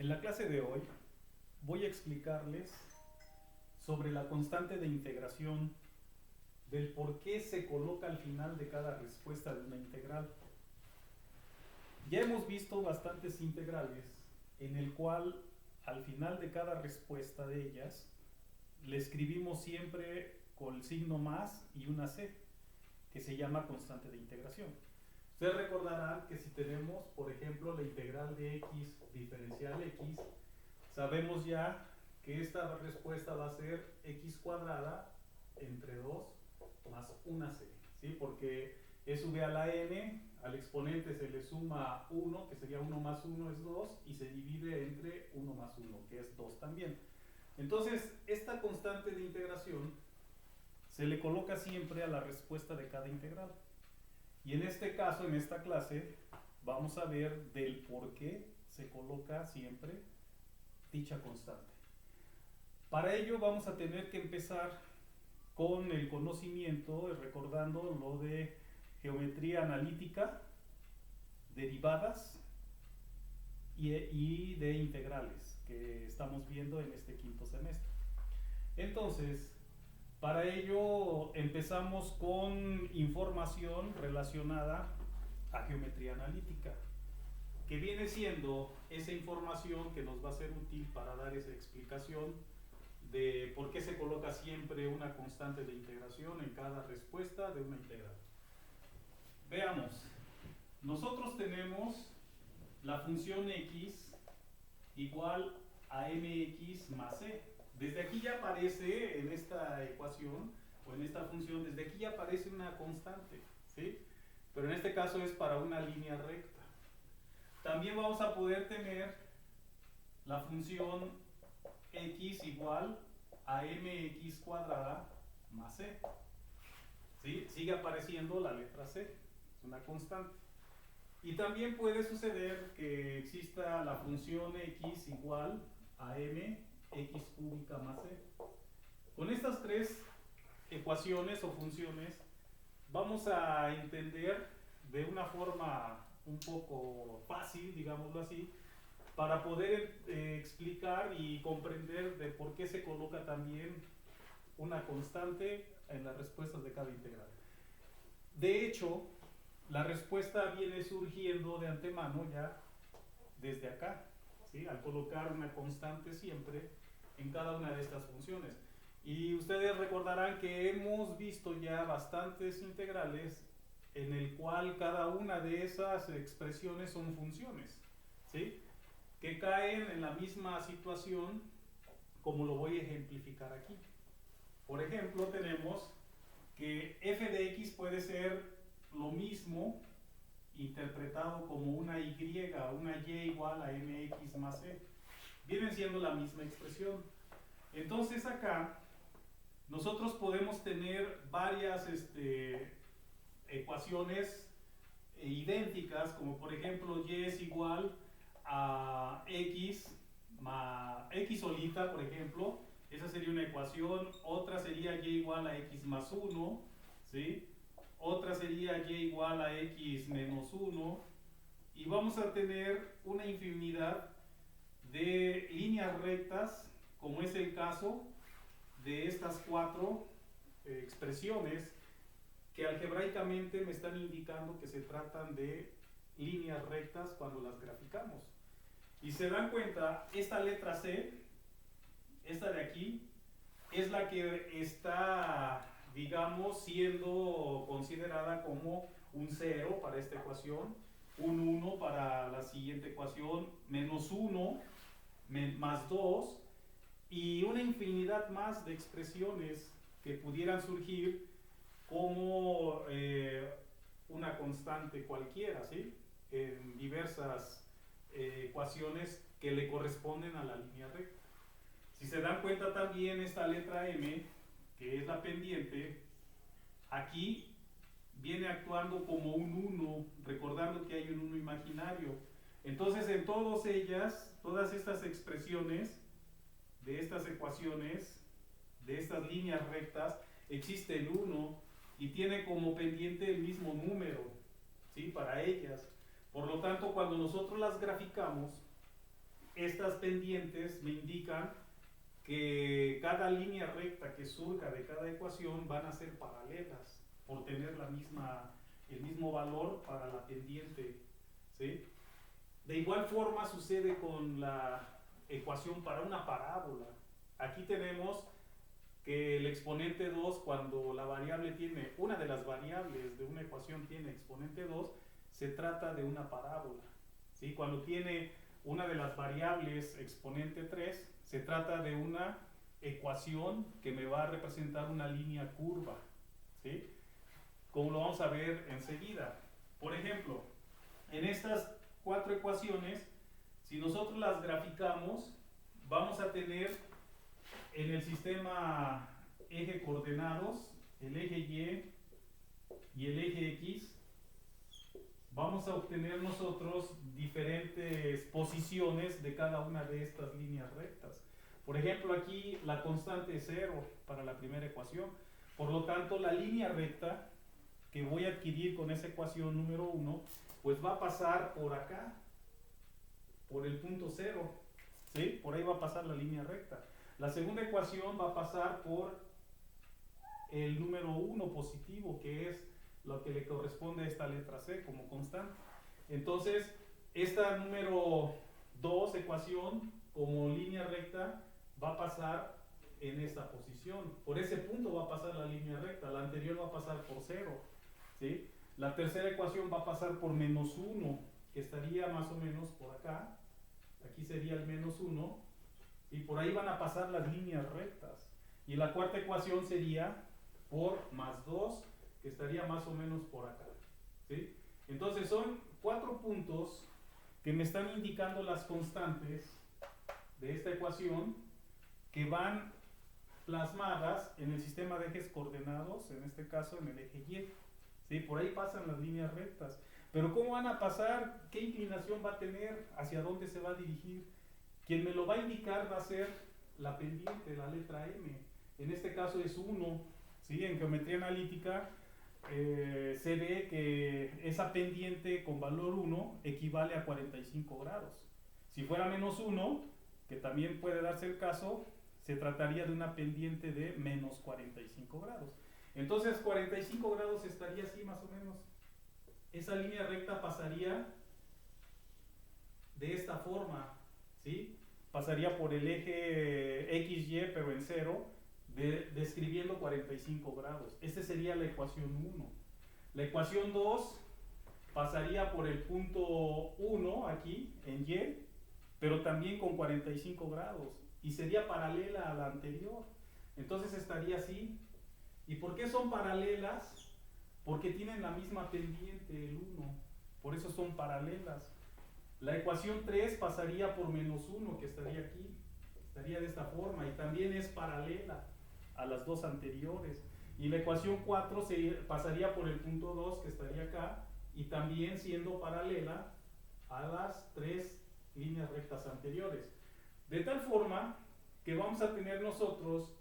En la clase de hoy voy a explicarles sobre la constante de integración, del por qué se coloca al final de cada respuesta de una integral. Ya hemos visto bastantes integrales en el cual al final de cada respuesta de ellas le escribimos siempre con el signo más y una c, que se llama constante de integración. Ustedes recordarán que si tenemos, por ejemplo, la integral de x diferencial x, sabemos ya que esta respuesta va a ser x cuadrada entre 2 más una c, ¿sí? Porque es v a la n, al exponente se le suma 1, que sería 1 más 1 es 2, y se divide entre 1 más 1, que es 2 también. Entonces, esta constante de integración se le coloca siempre a la respuesta de cada integral. Y en este caso, en esta clase, vamos a ver del por qué se coloca siempre dicha constante. Para ello vamos a tener que empezar con el conocimiento, recordando lo de geometría analítica, derivadas y de integrales que estamos viendo en este quinto semestre. Entonces, para ello empezamos con información relacionada a geometría analítica, que viene siendo esa información que nos va a ser útil para dar esa explicación de por qué se coloca siempre una constante de integración en cada respuesta de una integral. Veamos, nosotros tenemos la función x igual a mx más c. Desde aquí ya aparece en esta ecuación o en esta función, desde aquí ya aparece una constante, ¿sí? Pero en este caso es para una línea recta. También vamos a poder tener la función x igual a mx cuadrada más c, ¿sí? Sigue apareciendo la letra c, es una constante. Y también puede suceder que exista la función x igual a mx cúbica más c. Con estas tres ecuaciones o funciones vamos a entender de una forma un poco fácil, digámoslo así, para poder explicar y comprender de por qué se coloca también una constante en las respuestas de cada integral. De hecho, la respuesta viene surgiendo de antemano ya desde acá, ¿sí? Al colocar una constante siempre en cada una de estas funciones. Y ustedes recordarán que hemos visto ya bastantes integrales en el cual cada una de esas expresiones son funciones, ¿sí? Que caen en la misma situación como lo voy a ejemplificar aquí. Por ejemplo, tenemos que f de x puede ser lo mismo interpretado como una y igual a mx más c. Vienen siendo la misma expresión. Entonces acá nosotros podemos tener varias ecuaciones idénticas, como por ejemplo y es igual a x más x solita, por ejemplo. Esa sería una ecuación. Otra sería y igual a x más 1, ¿sí? Otra sería y igual a x menos 1. Y vamos a tener una infinidad de líneas rectas, como es el caso de estas cuatro expresiones que algebraicamente me están indicando que se tratan de líneas rectas cuando las graficamos. Y se dan cuenta, esta letra C, esta de aquí, es la que está, digamos, siendo considerada como un 0 para esta ecuación, un 1 para la siguiente ecuación, menos 1, más 2, y una infinidad más de expresiones que pudieran surgir como una constante cualquiera, ¿sí? En diversas ecuaciones que le corresponden a la línea recta. Si se dan cuenta también esta letra M, que es la pendiente, aquí viene actuando como un 1, recordando que hay un 1 imaginario. Entonces en todas ellas, todas estas expresiones de estas ecuaciones, de estas líneas rectas, existe el 1 y tiene como pendiente el mismo número, ¿sí? Para ellas. Por lo tanto, cuando nosotros las graficamos, estas pendientes me indican que cada línea recta que surja de cada ecuación van a ser paralelas por tener el mismo valor para la pendiente, ¿sí? De igual forma sucede con la ecuación para una parábola. Aquí tenemos que el exponente 2, cuando la variable tiene, una de las variables de una ecuación tiene exponente 2, se trata de una parábola, ¿sí? Cuando tiene una de las variables exponente 3, se trata de una ecuación que me va a representar una línea curva, ¿sí? Como lo vamos a ver enseguida. Por ejemplo, en estas 4 ecuaciones, si nosotros las graficamos, vamos a tener en el sistema eje coordenados, el eje Y y el eje X, vamos a obtener nosotros diferentes posiciones de cada una de estas líneas rectas. Por ejemplo, aquí la constante es 0 para la primera ecuación. Por lo tanto, la línea recta que voy a adquirir con esa ecuación número 1, pues va a pasar por acá, por el punto 0, ¿sí? Por ahí va a pasar la línea recta. La segunda ecuación va a pasar por el número 1 positivo, que es lo que le corresponde a esta letra C como constante. Entonces, esta número 2 ecuación como línea recta va a pasar en esta posición. Por ese punto va a pasar la línea recta. La anterior va a pasar por 0, ¿sí? La tercera ecuación va a pasar por menos 1, que estaría más o menos por acá. Aquí sería el menos 1. Y por ahí van a pasar las líneas rectas. Y la cuarta ecuación sería por más 2, que estaría más o menos por acá, ¿sí? Entonces son 4 puntos que me están indicando las constantes de esta ecuación que van plasmadas en el sistema de ejes coordenados, en este caso en el eje Y, ¿sí? Por ahí pasan las líneas rectas. Pero ¿cómo van a pasar? ¿Qué inclinación va a tener? ¿Hacia dónde se va a dirigir? Quien me lo va a indicar va a ser la pendiente, la letra M. En este caso es 1, ¿sí? En geometría analítica se ve que esa pendiente con valor 1 equivale a 45 grados. Si fuera menos 1, que también puede darse el caso, se trataría de una pendiente de menos 45 grados. Entonces 45 grados estaría así más o menos. Esa línea recta pasaría de esta forma, ¿sí? Pasaría por el eje XY, pero en 0, describiendo 45 grados. Esta sería la ecuación 1. La ecuación 2 pasaría por el punto 1 aquí, en Y, pero también con 45 grados. Y sería paralela a la anterior. Entonces estaría así. ¿Y por qué son paralelas? Porque tienen la misma pendiente, el 1. Por eso son paralelas. La ecuación 3 pasaría por menos 1, que estaría aquí. Estaría de esta forma. Y también es paralela a las dos anteriores. Y la ecuación 4 pasaría por el punto 2, que estaría acá. Y también siendo paralela a las 3 líneas rectas anteriores. De tal forma que vamos a tener nosotros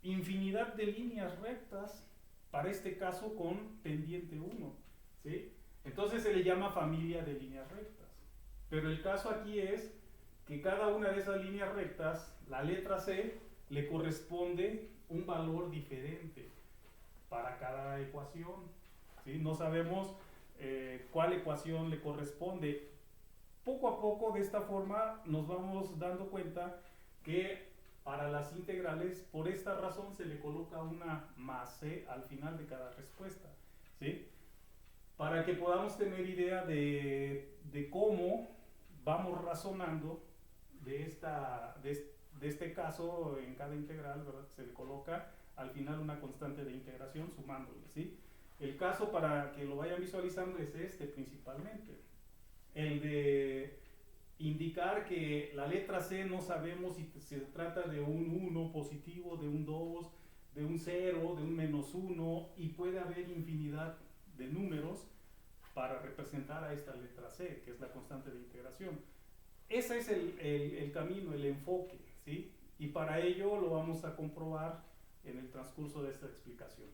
infinidad de líneas rectas, para este caso con pendiente 1, ¿sí? Entonces se le llama familia de líneas rectas. Pero el caso aquí es que cada una de esas líneas rectas, la letra C, le corresponde un valor diferente para cada ecuación, ¿sí? No sabemos cuál ecuación le corresponde. Poco a poco, de esta forma, nos vamos dando cuenta que para las integrales, por esta razón, se le coloca una más C al final de cada respuesta, ¿sí? Para que podamos tener idea de cómo vamos razonando de este caso en cada integral, ¿verdad? Se le coloca al final una constante de integración sumándole, ¿sí? El caso, para que lo vayan visualizando, es este principalmente. El de indicar que la letra C no sabemos si se trata de un 1 positivo, de un 2, de un 0, de un menos 1, y puede haber infinidad de números para representar a esta letra C, que es la constante de integración. Ese es el camino, el enfoque, ¿sí? Y para ello lo vamos a comprobar en el transcurso de esta explicación.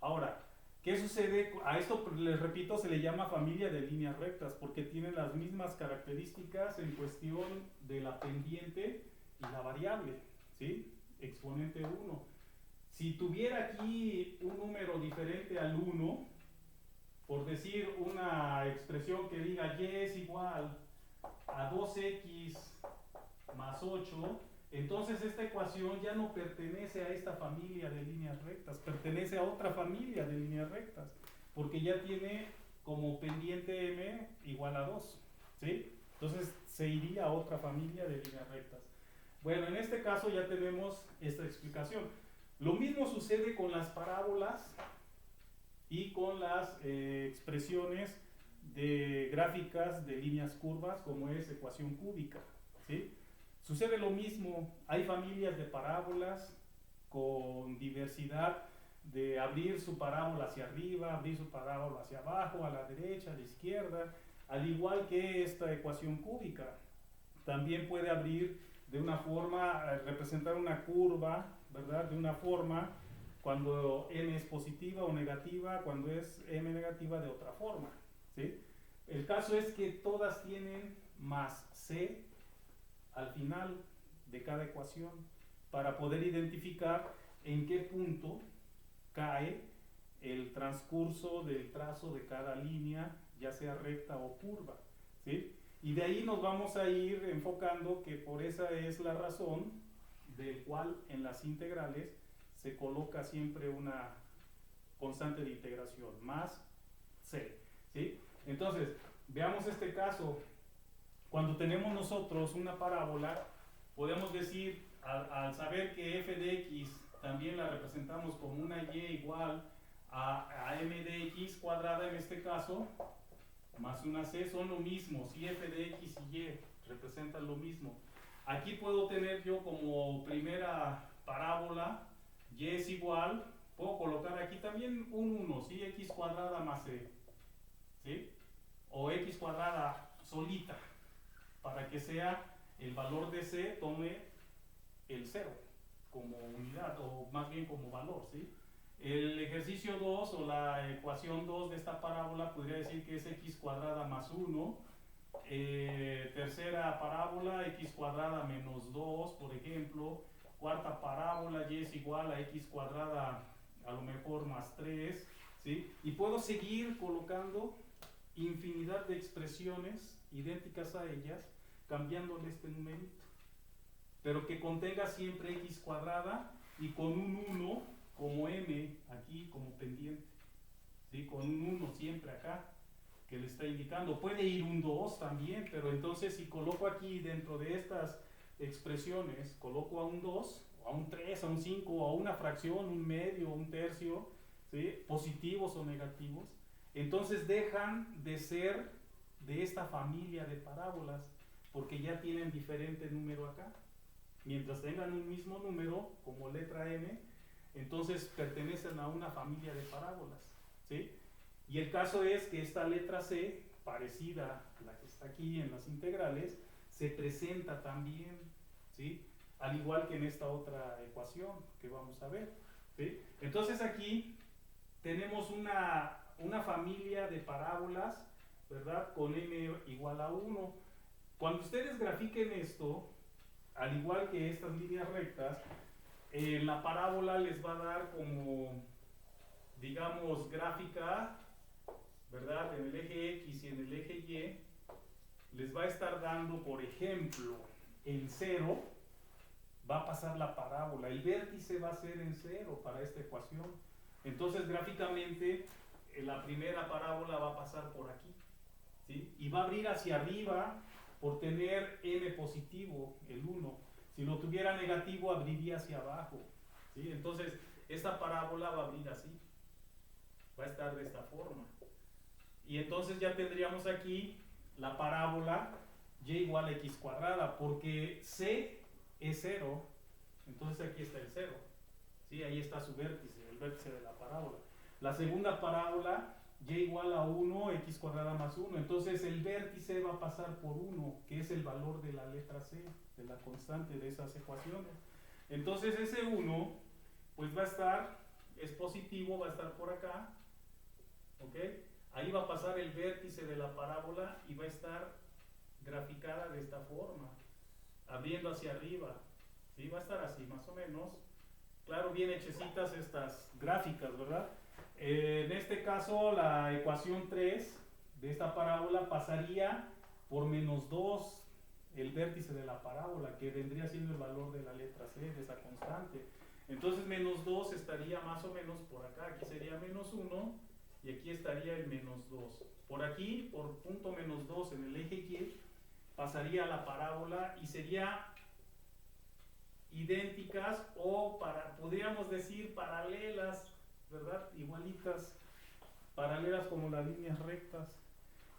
Ahora, ¿Qué sucede? A esto, les repito, se le llama familia de líneas rectas porque tienen las mismas características en cuestión de la pendiente y la variable, ¿sí? Exponente 1. Si tuviera aquí un número diferente al 1, por decir una expresión que diga y es igual a 2x más 8, entonces esta ecuación ya no pertenece a esta familia de líneas rectas, pertenece a otra familia de líneas rectas, porque ya tiene como pendiente m igual a 2, ¿sí? Entonces se iría a otra familia de líneas rectas. Bueno, en este caso ya tenemos esta explicación. Lo mismo sucede con las parábolas y con las expresiones de gráficas de líneas curvas, como es ecuación cúbica, ¿sí? Sucede lo mismo, hay familias de parábolas con diversidad de abrir su parábola hacia arriba, abrir su parábola hacia abajo, a la derecha, a la izquierda, al igual que esta ecuación cúbica. También puede abrir de una forma, representar una curva, ¿verdad? De una forma, cuando m es positiva o negativa, cuando es m negativa de otra forma, ¿sí? El caso es que todas tienen más c al final de cada ecuación para poder identificar en qué punto cae el transcurso del trazo de cada línea, ya sea recta o curva, ¿sí? Y de ahí nos vamos a ir enfocando que por esa es la razón del cual en las integrales se coloca siempre una constante de integración, más c, ¿sí? Entonces, veamos este caso. Cuando tenemos nosotros una parábola, podemos decir, al saber que f de x también la representamos como una y igual a m de x cuadrada en este caso, más una c son lo mismo, si f de x y y representan lo mismo. Aquí puedo tener yo como primera parábola, y es igual, puedo colocar aquí también un 1, ¿sí? X cuadrada más c, ¿sí? O x cuadrada solita, para que sea el valor de c tome el 0 como unidad, o más bien como valor, ¿sí? El ejercicio 2 o la ecuación 2 de esta parábola podría decir que es x cuadrada más 1. Tercera parábola, x cuadrada menos 2, por ejemplo. Cuarta parábola, y es igual a x cuadrada a lo mejor más 3, ¿sí? Y puedo seguir colocando infinidad de expresiones idénticas a ellas, cambiándole este numerito, pero que contenga siempre x cuadrada y con un 1 como m aquí como pendiente, ¿sí? Con un 1 siempre acá que le está indicando. Puede ir un 2 también, pero entonces si coloco aquí dentro de estas expresiones, coloco a un 2, a un 3, a un 5, a una fracción, un medio, un tercio, ¿sí? Positivos o negativos, entonces dejan de ser de esta familia de parábolas, porque ya tienen diferente número acá. Mientras tengan un mismo número, como letra m, entonces pertenecen a una familia de parábolas, ¿sí? Y el caso es que esta letra c, parecida a la que está aquí en las integrales, se presenta también, ¿sí? Al igual que en esta otra ecuación que vamos a ver, ¿sí? Entonces aquí tenemos una familia de parábolas, ¿verdad? Con m igual a 1. Cuando ustedes grafiquen esto, al igual que estas líneas rectas, la parábola les va a dar como, digamos, gráfica, ¿verdad? En el eje X y en el eje Y, les va a estar dando, por ejemplo, en 0, va a pasar la parábola. El vértice va a ser en 0 para esta ecuación. Entonces, gráficamente, la primera parábola va a pasar por aquí, ¿sí? Y va a abrir hacia arriba por tener m positivo, el 1. Si lo tuviera negativo, abriría hacia abajo, ¿sí? Entonces, esta parábola va a abrir así. Va a estar de esta forma. Y entonces ya tendríamos aquí la parábola y igual a x cuadrada, porque c es 0, entonces aquí está el 0, ¿sí? Ahí está su vértice, el vértice de la parábola. La segunda parábola, y igual a 1, x cuadrada más 1, entonces el vértice va a pasar por 1, que es el valor de la letra c, de la constante de esas ecuaciones. Entonces ese 1, pues va a estar, es positivo, va a estar por acá, ¿ok? Ahí va a pasar el vértice de la parábola y va a estar graficada de esta forma, abriendo hacia arriba, ¿sí? Va a estar así, más o menos. Claro, bien hechecitas estas gráficas, ¿verdad? En este caso, la ecuación 3 de esta parábola pasaría por -2 el vértice de la parábola, que vendría siendo el valor de la letra C, de esa constante. Entonces, -2 estaría más o menos por acá. Aquí sería -1 y aquí estaría el -2. Por aquí, por punto -2 en el eje Y, pasaría la parábola y sería idénticas o podríamos decir paralelas, ¿verdad? Igualitas, paralelas como las líneas rectas.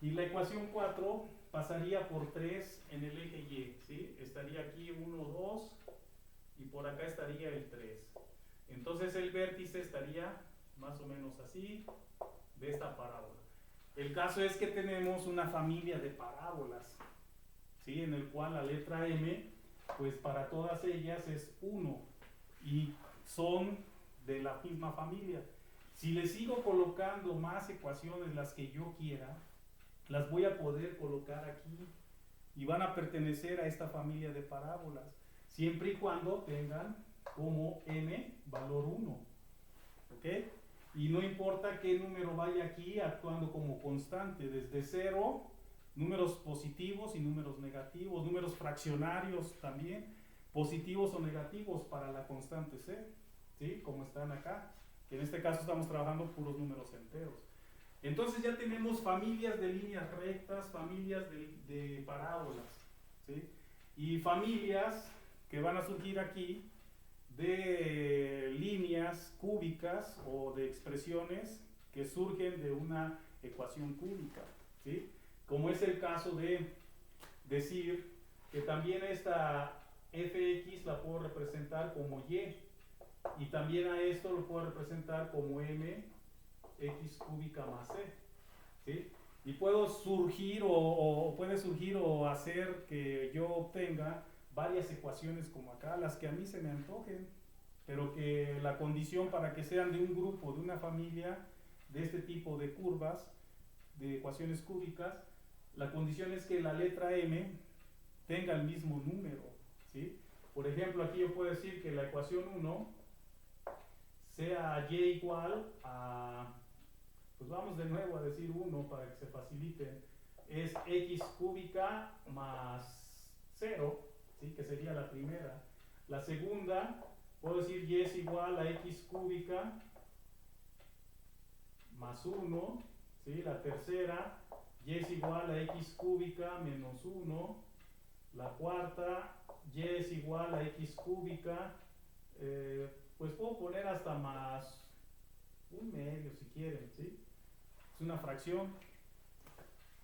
Y la ecuación 4 pasaría por 3 en el eje Y, ¿sí? Estaría aquí 1, 2 y por acá estaría el 3. Entonces el vértice estaría más o menos así, de esta parábola. El caso es que tenemos una familia de parábolas, ¿sí? En el cual la letra M, pues para todas ellas es 1 y son de la misma familia. Si le sigo colocando más ecuaciones, las que yo quiera, las voy a poder colocar aquí y van a pertenecer a esta familia de parábolas, siempre y cuando tengan como m valor 1, ¿ok? Y no importa qué número vaya aquí actuando como constante, desde 0, números positivos y números negativos, números fraccionarios también, positivos o negativos para la constante C, ¿sí? Como están acá, que en este caso estamos trabajando puros números enteros. Entonces ya tenemos familias de líneas rectas, familias de parábolas, ¿sí? Y familias que van a surgir aquí de líneas cúbicas o de expresiones que surgen de una ecuación cúbica, ¿sí? Como es el caso de decir que también esta fx la puedo representar como y también a esto lo puedo representar como m x cúbica más c, ¿sí? Y puedo surgir puede surgir o hacer que yo obtenga varias ecuaciones como acá, las que a mí se me antojen, pero que la condición para que sean de un grupo, de una familia de este tipo de curvas, de ecuaciones cúbicas, la condición es que la letra m tenga el mismo número, ¿sí? Por ejemplo, aquí yo puedo decir que la ecuación 1 sea y igual a, pues vamos de nuevo a decir 1 para que se facilite, es x cúbica más 0, ¿sí? Que sería la primera. La segunda, puedo decir y es igual a x cúbica más 1, ¿sí? La tercera, y es igual a x cúbica menos 1. La cuarta, y es igual a x cúbica, pues puedo poner hasta más un medio si quieren, ¿sí? Es una fracción.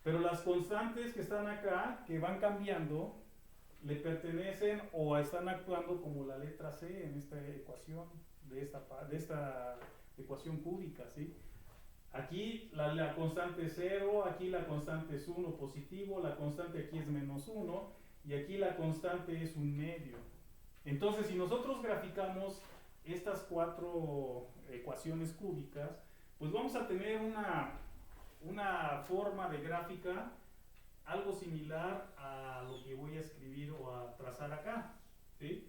Pero las constantes que están acá, que van cambiando, le pertenecen o están actuando como la letra C en esta ecuación, de esta ecuación cúbica, ¿sí? Aquí la constante es 0, aquí la constante es 1 positivo, la constante aquí es menos 1 y aquí la constante es un medio. Entonces, si nosotros graficamos estas 4 ecuaciones cúbicas, pues vamos a tener una forma de gráfica algo similar a lo que voy a escribir o a trazar acá, ¿sí?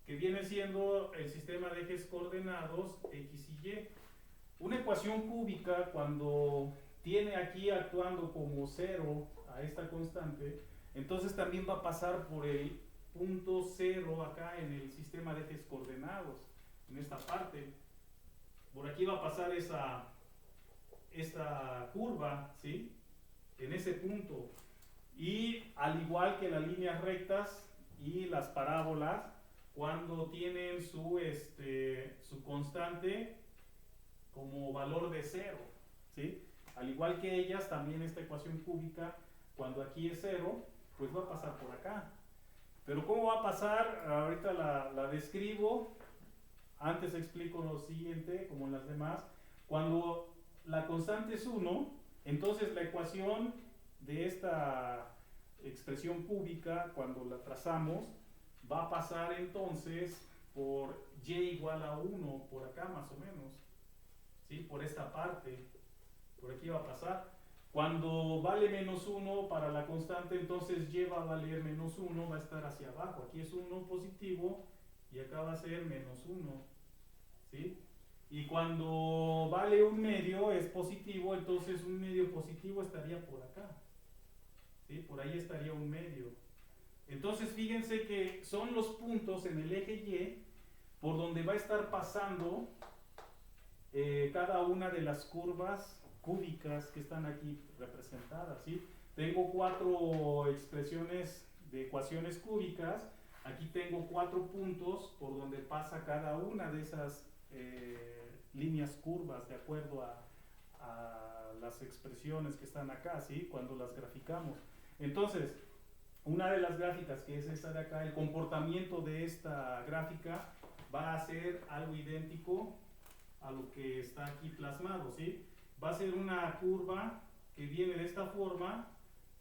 Que viene siendo el sistema de ejes coordenados x y y. Una ecuación cúbica, cuando tiene aquí actuando como 0 a esta constante, entonces también va a pasar por el punto 0 acá en el sistema de ejes coordenados, en esta parte. Por aquí va a pasar esta curva, ¿sí? En ese punto. Y al igual que las líneas rectas y las parábolas, cuando tienen su constante como valor de 0, ¿sí? Al igual que ellas, también esta ecuación cúbica, cuando aquí es 0, pues va a pasar por acá. Pero ¿cómo va a pasar? Ahorita la describo. Antes explico lo siguiente, como en las demás. Cuando la constante es 1, entonces la ecuación de esta expresión cúbica, cuando la trazamos, va a pasar entonces por y igual a 1, por acá más o menos, ¿sí? Por esta parte. por aquí va a pasar. Cuando vale menos 1 para la constante, entonces y va a valer menos 1, va a estar hacia abajo. Aquí es 1 positivo y acá va a ser menos 1, ¿sí? Y cuando vale un medio es positivo, entonces un medio positivo estaría por acá, ¿sí? Por ahí estaría un medio. Entonces fíjense que son los puntos en el eje Y por donde va a estar pasando cada una de las curvas cúbicas que están aquí representadas, ¿sí? Tengo 4 expresiones de ecuaciones cúbicas, aquí tengo 4 puntos por donde pasa cada una de esas líneas curvas de acuerdo a las expresiones que están acá, ¿sí? Cuando las graficamos. Entonces, una de las gráficas, que es esta de acá, el comportamiento de esta gráfica va a ser algo idéntico a lo que está aquí plasmado, ¿sí? Va a ser una curva que viene de esta forma,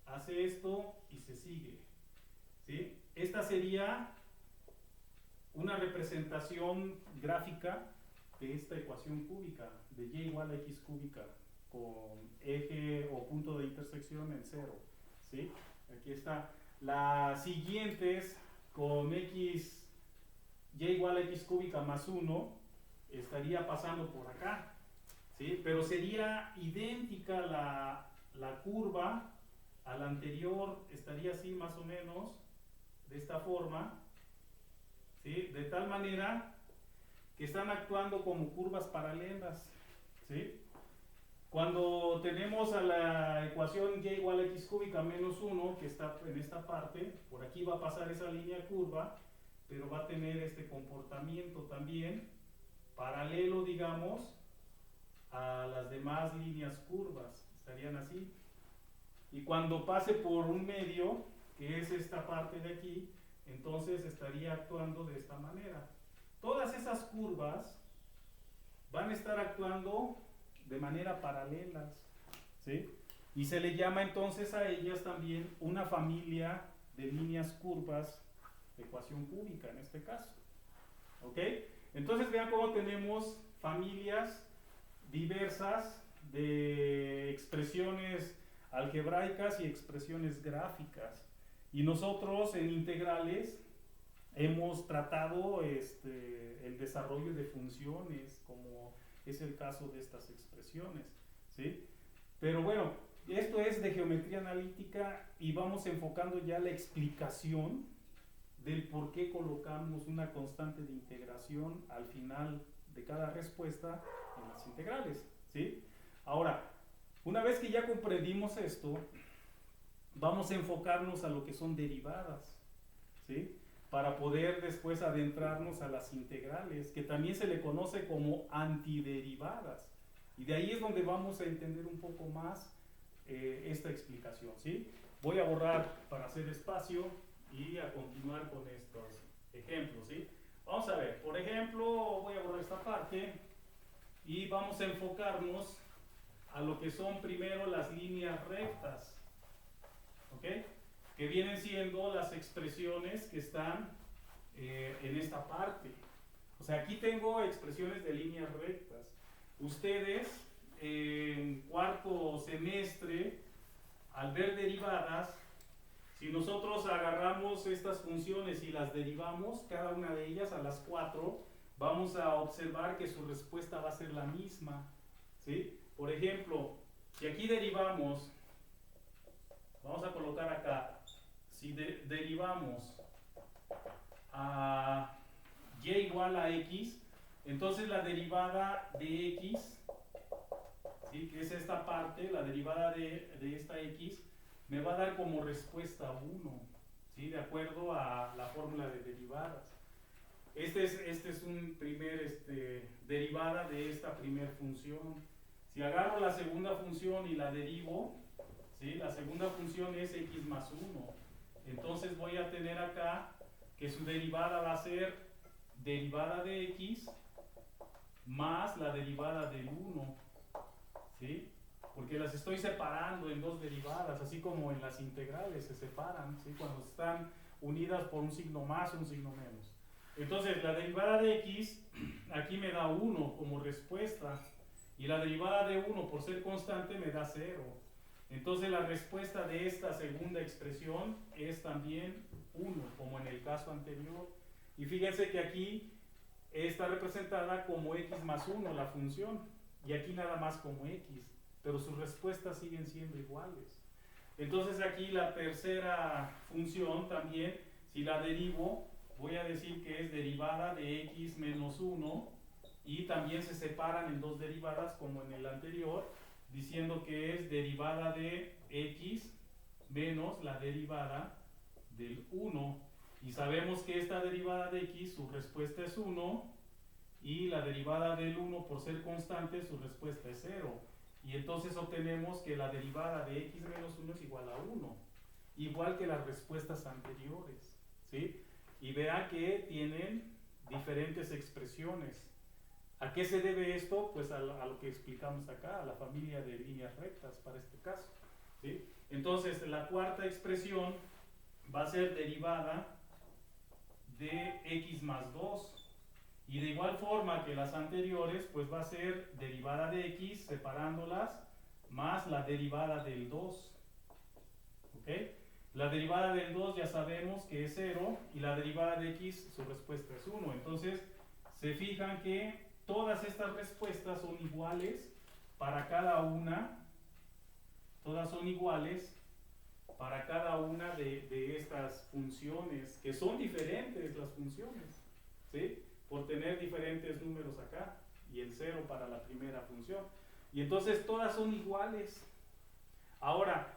hace esto y se sigue, ¿sí? Esta sería una representación gráfica de esta ecuación cúbica, de y igual a x cúbica, con eje o punto de intersección en 0, ¿sí? Aquí está. Las siguientes, con x, y igual a x cúbica más 1, estaría pasando por acá, ¿sí? Pero sería idéntica la curva a la anterior, estaría así más o menos, de esta forma, ¿sí? De tal manera que están actuando como curvas paralelas, ¿sí? Cuando tenemos a la ecuación y igual a x cúbica menos 1, que está en esta parte, por aquí va a pasar esa línea curva, pero va a tener este comportamiento también, paralelo, digamos, a las demás líneas curvas, estarían así. Y cuando pase por un medio, que es esta parte de aquí, entonces estaría actuando de esta manera. Todas esas curvas van a estar actuando de manera paralelas, ¿sí? Y se le llama entonces a ellas también una familia de líneas curvas de ecuación cúbica en este caso, ¿ok? Entonces vean cómo tenemos familias diversas de expresiones algebraicas y expresiones gráficas, y nosotros en integrales hemos tratado el desarrollo de funciones, como es el caso de estas expresiones, ¿sí? Pero bueno, esto es de geometría analítica y vamos enfocando ya la explicación del por qué colocamos una constante de integración al final de cada respuesta en las integrales, ¿sí? Ahora, una vez que ya comprendimos esto, vamos a enfocarnos a lo que son derivadas, ¿sí? Para poder después adentrarnos a las integrales, que también se le conoce como antiderivadas. Y de ahí es donde vamos a entender un poco más esta explicación, ¿sí? Voy a borrar para hacer espacio y a continuar con estos ejemplos, ¿sí? Vamos a ver, por ejemplo, voy a borrar esta parte y vamos a enfocarnos a lo que son primero las líneas rectas, ¿ok? Que vienen siendo las expresiones que están en esta parte. O sea, aquí tengo expresiones de líneas rectas. Ustedes en cuarto semestre, al ver derivadas, si nosotros agarramos estas funciones y las derivamos, cada una de ellas a las 4, vamos a observar que su respuesta va a ser la misma, ¿sí? Por ejemplo, si aquí derivamos, vamos a colocar acá, si derivamos a y igual a x, entonces la derivada de x, ¿sí? Que es esta parte, la derivada de esta x, me va a dar como respuesta 1, ¿sí? De acuerdo a la fórmula de derivadas. Este es un primer derivada de esta primer función. Si agarro la segunda función y la derivo, ¿sí? La segunda función es x más 1. Entonces voy a tener acá que su derivada va a ser derivada de x más la derivada del 1, ¿sí? Porque las estoy separando en dos derivadas, así como en las integrales se separan, ¿sí? Cuando están unidas por un signo más o un signo menos. Entonces la derivada de x aquí me da 1 como respuesta, Y la derivada de 1 por ser constante me da 0. Entonces la respuesta de esta segunda expresión es también 1, como en el caso anterior. Y fíjense que aquí está representada como x más 1 la función, y aquí nada más como x, pero sus respuestas siguen siendo iguales. Entonces aquí la tercera función también, si la derivo, voy a decir que es derivada de x menos 1, y también se separan en dos derivadas como en el anterior, diciendo que es derivada de x menos la derivada del 1. Y sabemos que esta derivada de x, su respuesta es 1, y la derivada del 1 por ser constante, su respuesta es 0. Y entonces obtenemos que la derivada de x menos 1 es igual a 1, igual que las respuestas anteriores, ¿sí? Y vea que tienen diferentes expresiones. ¿A qué se debe esto? Pues a lo que explicamos acá, a la familia de líneas rectas para este caso, ¿sí? Entonces la cuarta expresión va a ser derivada de x más 2. Y de igual forma que las anteriores, pues va a ser derivada de x separándolas más la derivada del 2. ¿Ok? La derivada del 2 ya sabemos que es 0 y la derivada de x, su respuesta es 1. Entonces, se fijan que todas estas respuestas son iguales para cada una, todas son iguales para cada una de estas funciones, que son diferentes las funciones, ¿sí? Por tener diferentes números acá y el 0 para la primera función. Y entonces todas son iguales. Ahora,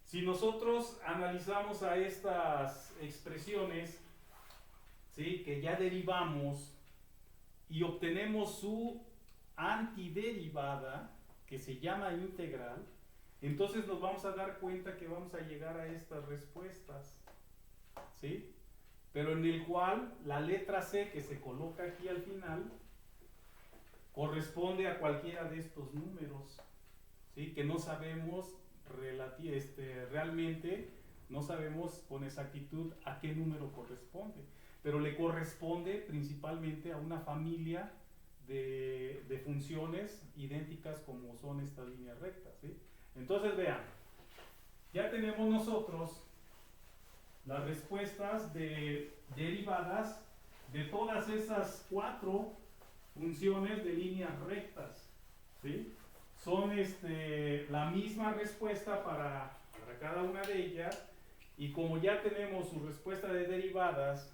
si nosotros analizamos a estas expresiones, ¿sí?, que ya derivamos y obtenemos su antiderivada, que se llama integral, entonces nos vamos a dar cuenta que vamos a llegar a estas respuestas, ¿sí? Pero en el cual la letra C que se coloca aquí al final corresponde a cualquiera de estos números, ¿sí? Que no sabemos realmente, no sabemos con exactitud a qué número corresponde, pero le corresponde principalmente a una familia de funciones idénticas como son estas líneas rectas, ¿sí? Entonces vean, ya tenemos nosotros las respuestas derivadas de todas esas 4 funciones de líneas rectas, ¿sí? Son la misma respuesta para cada una de ellas, y como ya tenemos su respuesta de derivadas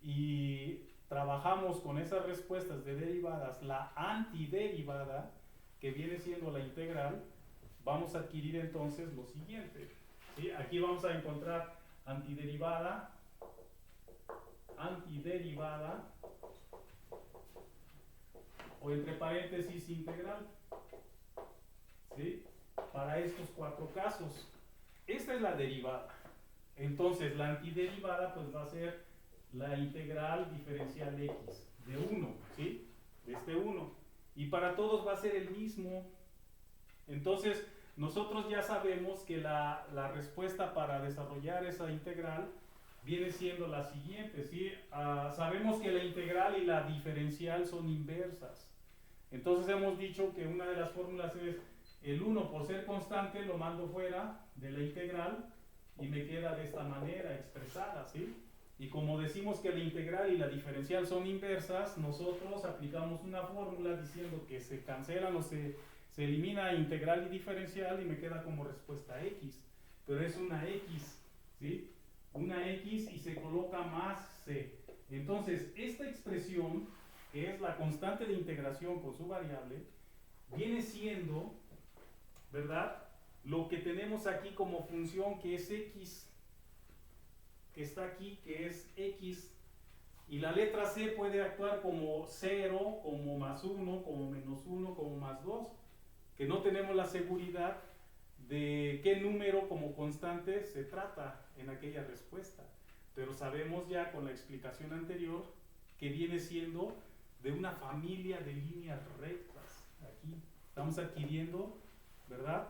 y trabajamos con esas respuestas de derivadas la antiderivada, que viene siendo la integral, vamos a adquirir entonces lo siguiente, ¿sí? Aquí vamos a encontrar antiderivada, o entre paréntesis integral, ¿sí? Para estos 4 casos. Esta es la derivada. Entonces la antiderivada pues va a ser la integral diferencial x de 1, ¿sí? De este 1. Y para todos va a ser el mismo. Entonces nosotros ya sabemos que la respuesta para desarrollar esa integral viene siendo la siguiente, ¿sí? Sabemos que la integral y la diferencial son inversas. Entonces hemos dicho que una de las fórmulas es el 1 por ser constante lo mando fuera de la integral y me queda de esta manera expresada, ¿sí? Y como decimos que la integral y la diferencial son inversas, nosotros aplicamos una fórmula diciendo que se cancelan o se elimina integral y diferencial y me queda como respuesta x, pero es una x, ¿sí? Una x y se coloca más c. Entonces esta expresión, que es la constante de integración con su variable, viene siendo, ¿verdad?, lo que tenemos aquí como función, que es x, que está aquí, que es x, y la letra c puede actuar como 0, como más 1, como menos 1, como más 2, que no tenemos la seguridad de qué número como constante se trata en aquella respuesta, pero sabemos ya con la explicación anterior que viene siendo de una familia de líneas rectas. Aquí estamos adquiriendo, ¿verdad?,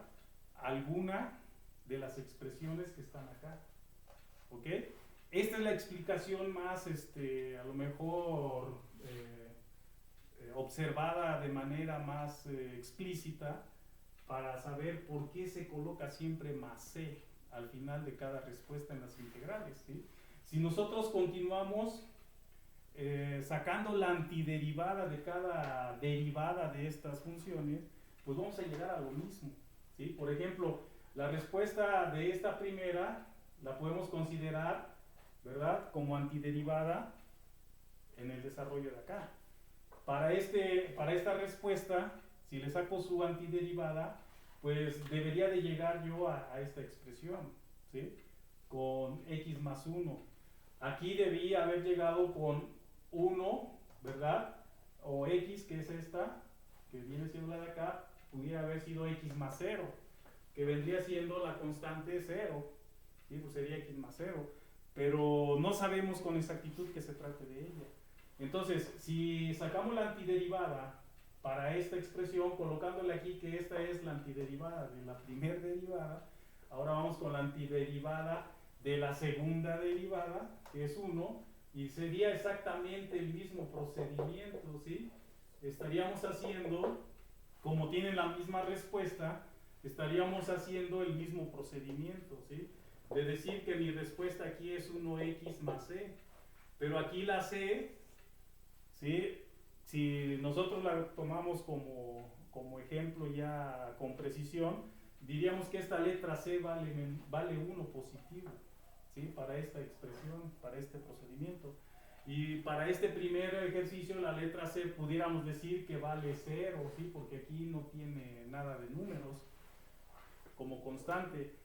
alguna de las expresiones que están acá, ¿ok? Esta es la explicación más, a lo mejor observada de manera más explícita para saber por qué se coloca siempre más c al final de cada respuesta en las integrales, ¿sí? Si nosotros continuamos sacando la antiderivada de cada derivada de estas funciones, pues vamos a llegar a lo mismo, ¿sí? Por ejemplo, la respuesta de esta primera la podemos considerar, ¿verdad?, como antiderivada en el desarrollo de acá. Para esta respuesta, si le saco su antiderivada, pues debería de llegar yo a esta expresión, ¿sí?, con x más 1. Aquí debía haber llegado con 1, ¿verdad? O x, que es esta, que viene siendo la de acá, pudiera haber sido x más 0, que vendría siendo la constante 0, ¿sí? Pues sería x más 0, pero no sabemos con exactitud que se trate de ella. Entonces, si sacamos la antiderivada para esta expresión, colocándole aquí que esta es la antiderivada de la primera derivada, ahora vamos con la antiderivada de la segunda derivada, que es 1, y sería exactamente el mismo procedimiento, ¿sí? Estaríamos haciendo, como tienen la misma respuesta, estaríamos haciendo el mismo procedimiento, ¿sí? De decir que mi respuesta aquí es 1x más c, pero aquí la c, ¿sí?, si nosotros la tomamos como ejemplo ya con precisión, diríamos que esta letra c vale 1 positivo, ¿sí?, para esta expresión, para este procedimiento. Y para este primer ejercicio la letra c pudiéramos decir que vale 0, ¿sí?, porque aquí no tiene nada de números como constante.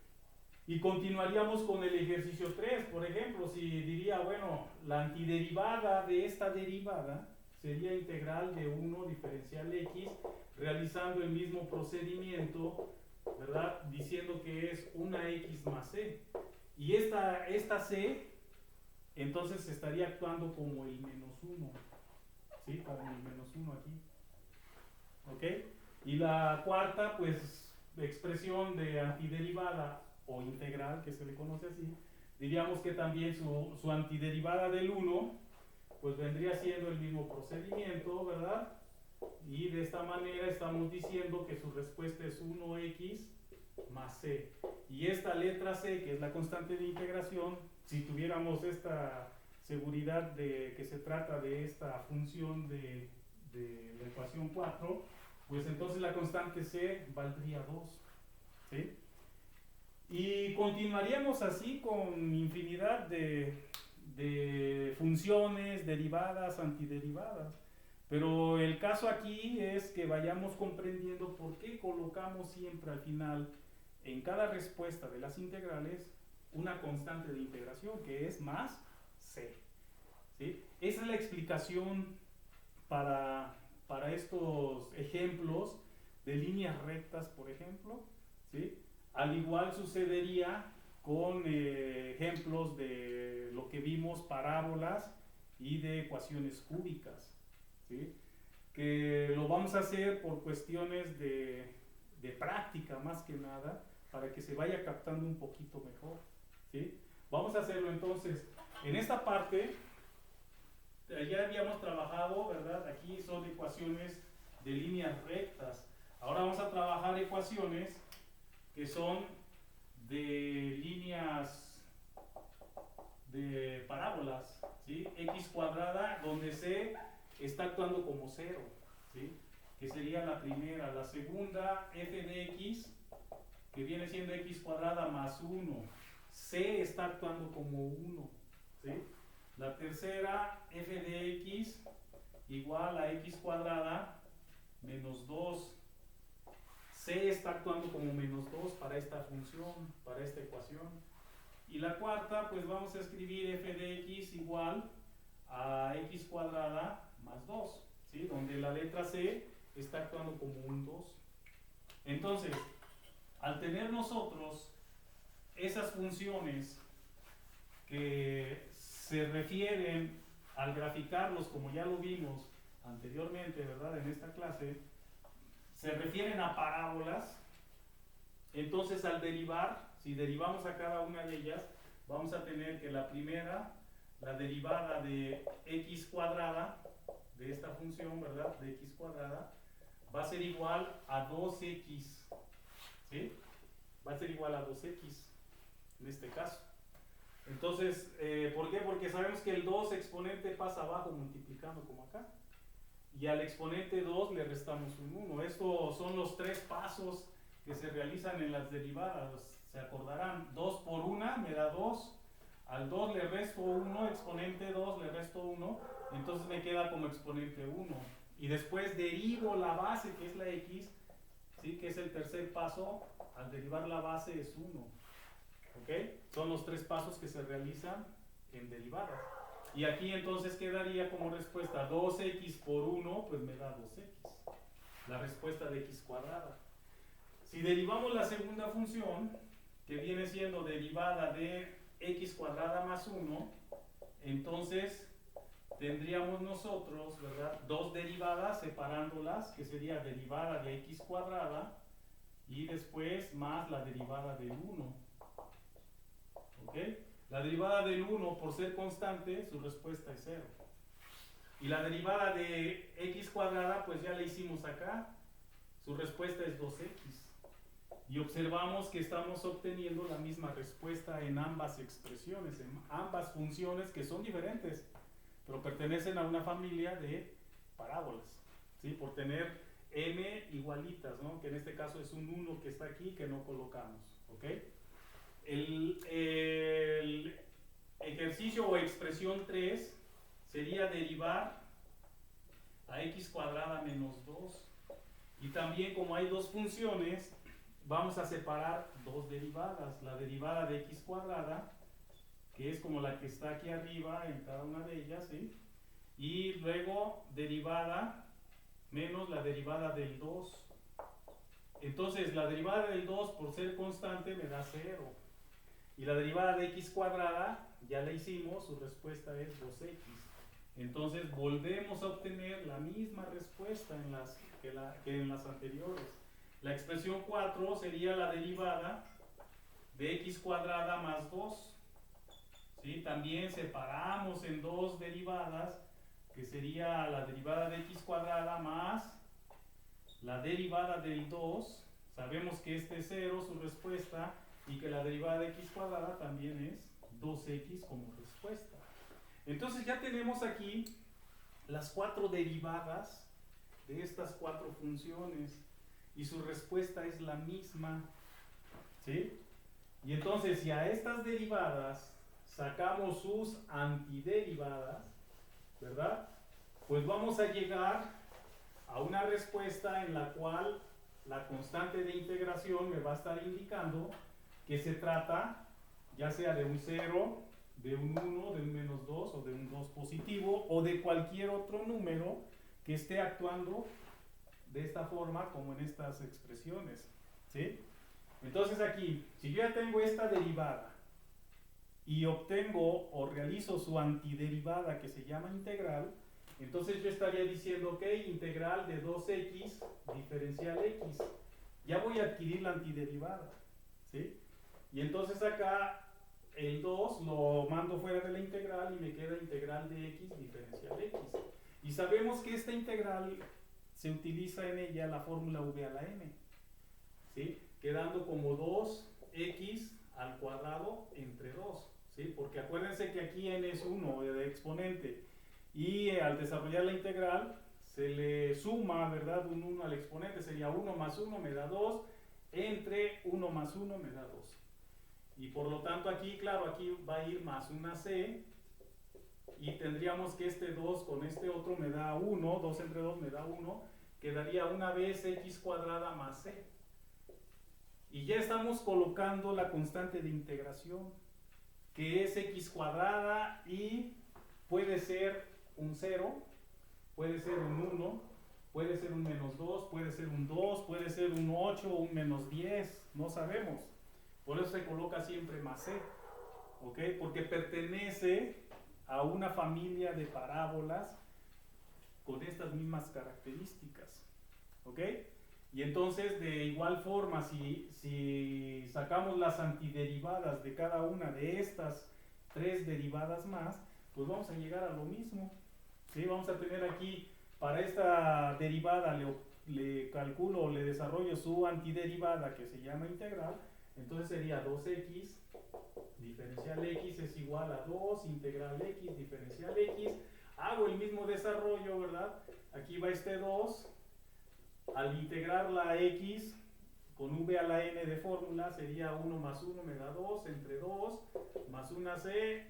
Y continuaríamos con el ejercicio 3, por ejemplo, si diría, bueno, la antiderivada de esta derivada sería integral de 1 diferencial x, realizando el mismo procedimiento, ¿verdad?, diciendo que es una x más c. Y esta c, entonces estaría actuando como el menos 1, ¿sí?, como el menos 1 aquí, ¿ok? Y la cuarta, pues, expresión de antiderivada o integral, que se le conoce así, diríamos que también su antiderivada del 1, pues vendría siendo el mismo procedimiento, ¿verdad? Y de esta manera estamos diciendo que su respuesta es 1x más c. Y esta letra c, que es la constante de integración, si tuviéramos esta seguridad de que se trata de esta función de la ecuación 4, pues entonces la constante c valdría 2, ¿sí? Y continuaríamos así con infinidad de funciones, derivadas, antiderivadas. Pero el caso aquí es que vayamos comprendiendo por qué colocamos siempre al final, en cada respuesta de las integrales, una constante de integración que es más c, ¿sí? Esa es la explicación para estos ejemplos de líneas rectas, por ejemplo, ¿sí? Al igual sucedería con ejemplos de lo que vimos, parábolas y de ecuaciones cúbicas, ¿sí?, que lo vamos a hacer por cuestiones de práctica más que nada, para que se vaya captando un poquito mejor, ¿sí? Vamos a hacerlo entonces. En esta parte ya habíamos trabajado, ¿verdad? Aquí son ecuaciones de líneas rectas. Ahora vamos a trabajar ecuaciones que son de líneas de parábolas, ¿sí? X cuadrada, donde c está actuando como 0, ¿sí?, que sería la primera. La segunda, f de x, que viene siendo x cuadrada más 1, c está actuando como 1, ¿sí? La tercera, f de x igual a x cuadrada menos 2, c está actuando como menos 2 para esta función, para esta ecuación. Y la cuarta, pues vamos a escribir f de x igual a x cuadrada más 2, ¿sí?, donde la letra c está actuando como un 2. Entonces, al tener nosotros esas funciones que se refieren al graficarlos, como ya lo vimos anteriormente, ¿verdad?, en esta clase, se refieren a parábolas, entonces al derivar, si derivamos a cada una de ellas, vamos a tener que la primera la derivada de x cuadrada, de esta función, ¿verdad? De x cuadrada, va a ser igual a 2x, ¿sí? Va a ser igual a 2x, en este caso. Entonces, ¿por qué? Porque sabemos que el 2 exponente pasa abajo multiplicando como acá. Y al exponente 2 le restamos un 1. Estos son los tres pasos que se realizan en las derivadas. Se acordarán, 2 por 1 me da 2. Al 2 le resto 1, exponente 2 le resto 1. Entonces me queda como exponente 1. Y después derivo la base, que es la x, ¿sí? Que es el tercer paso. Al derivar la base es 1. ¿Ok? Son los tres pasos que se realizan en derivadas. Y aquí entonces quedaría como respuesta 2x por 1, pues me da 2x. La respuesta de x cuadrada. Si derivamos la segunda función, que viene siendo derivada de x cuadrada más 1, entonces tendríamos nosotros, ¿verdad?, dos derivadas separándolas, que sería derivada de x cuadrada y después más la derivada del 1. ¿Ok? La derivada del 1, por ser constante, su respuesta es 0. Y la derivada de x cuadrada, pues ya la hicimos acá. Su respuesta es 2x. Y observamos que estamos obteniendo la misma respuesta en ambas expresiones, en ambas funciones que son diferentes, pero pertenecen a una familia de parábolas, ¿sí? Por tener m igualitas, ¿no? Que en este caso es un 1 que está aquí que no colocamos, ¿ok? El ejercicio o expresión 3 sería derivar a x cuadrada menos 2. Y también, como hay dos funciones, vamos a separar dos derivadas. La derivada de x cuadrada, que es como la que está aquí arriba en cada una de ellas, ¿sí? Y luego derivada menos la derivada del 2. Entonces la derivada del 2, por ser constante, me da 0. Y la derivada de x cuadrada, ya la hicimos, su respuesta es 2x. Entonces volvemos a obtener la misma respuesta que en las anteriores. La expresión 4 sería la derivada de x cuadrada más 2. ¿Sí? También separamos en dos derivadas, que sería la derivada de x cuadrada más la derivada del 2. Sabemos que este es 0, su respuesta, y que la derivada de x cuadrada también es 2x como respuesta. Entonces ya tenemos aquí las cuatro derivadas de estas cuatro funciones y su respuesta es la misma, ¿sí? Y entonces, si a estas derivadas sacamos sus antiderivadas, ¿verdad?, pues vamos a llegar a una respuesta en la cual la constante de integración me va a estar indicando que se trata ya sea de un 0, de un 1, de un menos 2 o de un 2 positivo o de cualquier otro número que esté actuando de esta forma como en estas expresiones, ¿sí? Entonces aquí, si yo ya tengo esta derivada y obtengo o realizo su antiderivada que se llama integral, entonces yo estaría diciendo, ok, integral de 2x diferencial x. Ya voy a adquirir la antiderivada, ¿sí? Y entonces acá el 2 lo mando fuera de la integral y me queda integral de x diferencial x. Y sabemos que esta integral se utiliza en ella la fórmula v a la n, ¿sí? Quedando como 2x al cuadrado entre 2, ¿sí? Porque acuérdense que aquí n es 1 de exponente y al desarrollar la integral se le suma, ¿verdad?, un 1 al exponente, sería 1 más 1 me da 2, entre 1 más 1 me da 2. Y por lo tanto aquí, claro, aquí va a ir más una c y tendríamos que este 2 con este otro me da 1, 2 entre 2 me da 1, quedaría una vez x cuadrada más c. Y ya estamos colocando la constante de integración, que es x cuadrada y puede ser un 0, puede ser un 1, puede ser un menos 2, puede ser un 2, puede ser un 8 o un menos 10, no sabemos. Por eso se coloca siempre más c, ¿ok? Porque pertenece a una familia de parábolas con estas mismas características, ¿ok? Y entonces, de igual forma, si sacamos las antiderivadas de cada una de estas tres derivadas más, pues vamos a llegar a lo mismo. ¿Sí? Vamos a tener aquí, para esta derivada le calculo o le desarrollo su antiderivada que se llama integral. Entonces sería 2x diferencial x es igual a 2 integral x diferencial x. Hago el mismo desarrollo, ¿verdad? Aquí va este 2. Al integrar la x con v a la n de fórmula sería 1 más 1 me da 2 entre 2 más 1c,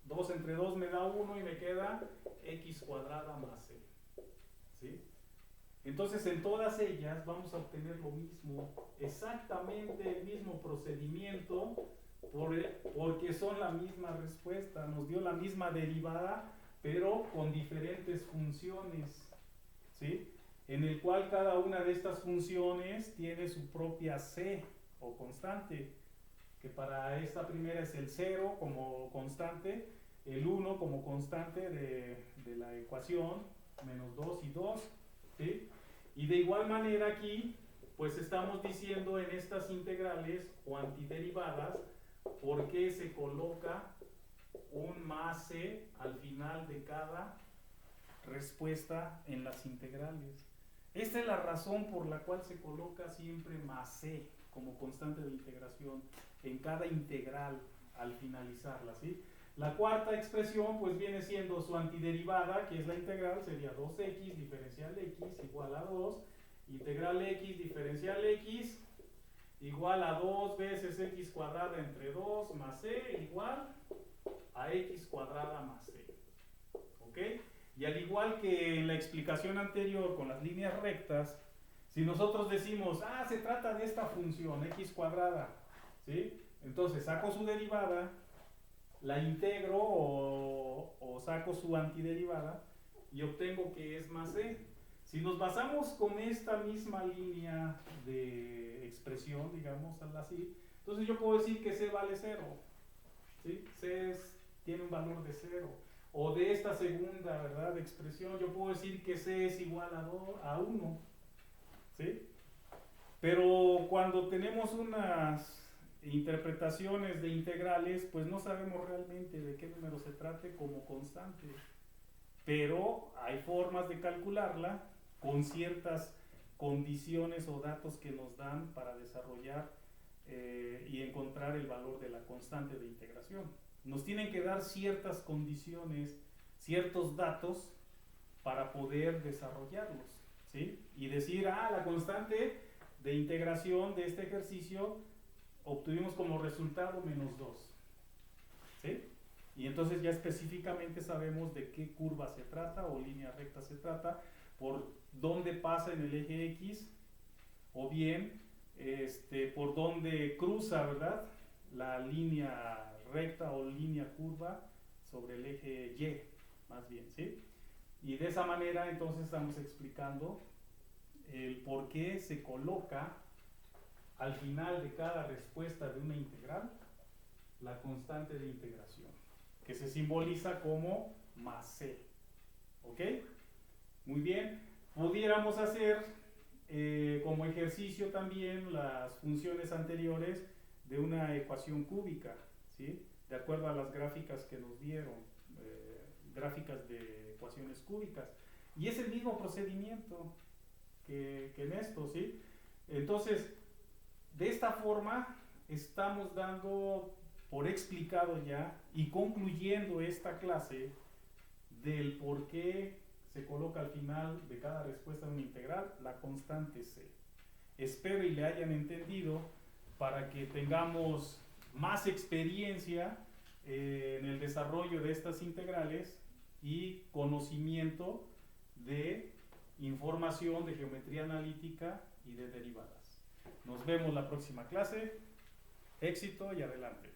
2 entre 2 me da 1 y me queda x cuadrada más c. ¿Sí? Entonces en todas ellas vamos a obtener lo mismo, exactamente el mismo procedimiento, porque son la misma respuesta, nos dio la misma derivada, pero con diferentes funciones, ¿sí? En el cual cada una de estas funciones tiene su propia c o constante, que para esta primera es el 0 como constante, el 1 como constante de la ecuación, menos 2 y 2, ¿sí? Y de igual manera aquí, pues estamos diciendo en estas integrales o antiderivadas, por qué se coloca un más c al final de cada respuesta en las integrales. Esta es la razón por la cual se coloca siempre más c como constante de integración en cada integral al finalizarla, ¿sí? La cuarta expresión pues viene siendo su antiderivada, que es la integral, sería 2x diferencial x igual a 2, integral x diferencial x igual a 2 veces x cuadrada entre 2 más c igual a x cuadrada más c. ¿Ok? Y al igual que en la explicación anterior con las líneas rectas, si nosotros decimos, se trata de esta función x cuadrada, ¿sí? Entonces saco su derivada, la integro o saco su antiderivada y obtengo que es más c. Si nos basamos con esta misma línea de expresión, digamos así, entonces yo puedo decir que c vale 0, ¿sí? Tiene un valor de 0. O de esta segunda, ¿verdad?, expresión, yo puedo decir que c es igual a 1, ¿sí? Pero cuando tenemos unas interpretaciones de integrales, pues no sabemos realmente de qué número se trate como constante. Pero hay formas de calcularla con ciertas condiciones o datos que nos dan para desarrollar y encontrar el valor de la constante de integración. Nos tienen que dar ciertas condiciones, ciertos datos para poder desarrollarlos, ¿sí? Y decir, la constante de integración de este ejercicio obtuvimos como resultado menos 2, ¿sí? Y entonces ya específicamente sabemos de qué curva se trata o línea recta se trata, por dónde pasa en el eje X, o bien por dónde cruza, ¿verdad?, la línea recta o línea curva sobre el eje Y, más bien, ¿sí? Y de esa manera entonces estamos explicando el por qué se coloca al final de cada respuesta de una integral la constante de integración, que se simboliza como más c. ¿Ok? Muy bien. Pudiéramos hacer como ejercicio también las funciones anteriores de una ecuación cúbica, ¿sí? De acuerdo a las gráficas que nos dieron, gráficas de ecuaciones cúbicas. Y es el mismo procedimiento que en esto, ¿sí? Entonces, de esta forma estamos dando por explicado ya y concluyendo esta clase del por qué se coloca al final de cada respuesta de una integral la constante c. Espero y le hayan entendido para que tengamos más experiencia en el desarrollo de estas integrales y conocimiento de información de geometría analítica y de derivadas. Nos vemos la próxima clase. Éxito y adelante.